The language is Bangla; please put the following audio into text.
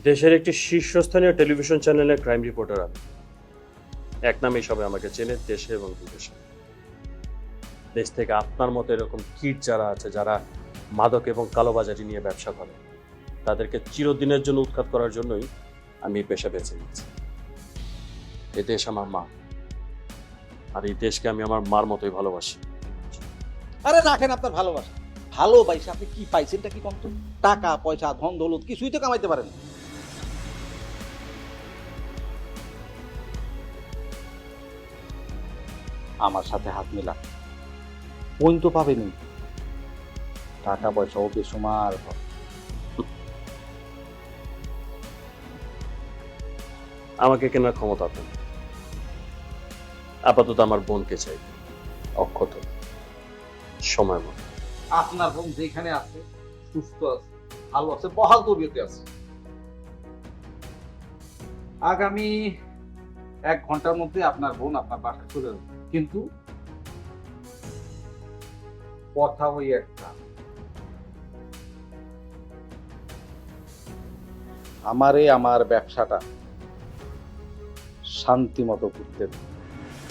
দেশের একটি শীর্ষস্থানীয় টেলিভিশন চ্যানেলের ক্রাইম রিপোর্টার আমি। এক নামেই সবাই আমাকে চেনে দেশে এবং বিদেশে। দেশ থেকে আপনার মতো এরকম কীট যারা আছে, যারা মাদক এবং কালোবাজারি নিয়ে ব্যবসা করে, তাদেরকে চিরদিনের জন্য উৎখাত করার জন্যই আমি এই পেশা বেছে নিয়েছি। এ দেশ আমার মা, আর এই দেশকে আমি আমার মার মতোই ভালোবাসি। আরে রাখেন আপনার ভালোবাসা। ভালোবাসা আপনি কি পাইছেনটা কি কম তো? টাকা পয়সা ধন দৌলত কিছুই তো কামাইতে পারেন না। আমার সাথে হাত মিলা পইন তো পাবেনি। টাকা পয়সা ও বেসুমার। আমাকে কেনার ক্ষমতা আপনার নেই। আপাতত আমার বোনকে চাই, অক্ষত, সময় মতো। আপনার বোন যেখানে আছে সুস্থ আছে, ভালো আছে, বহাল তবিয়তে আছে। আগামী 1 ঘন্টার মধ্যে আপনার বোন আপনার বাসায় চলে যাবে, কিন্তু কথা ওই একটা, আমারে আমার ব্যবসাটা শান্তি মতো করতে দিন।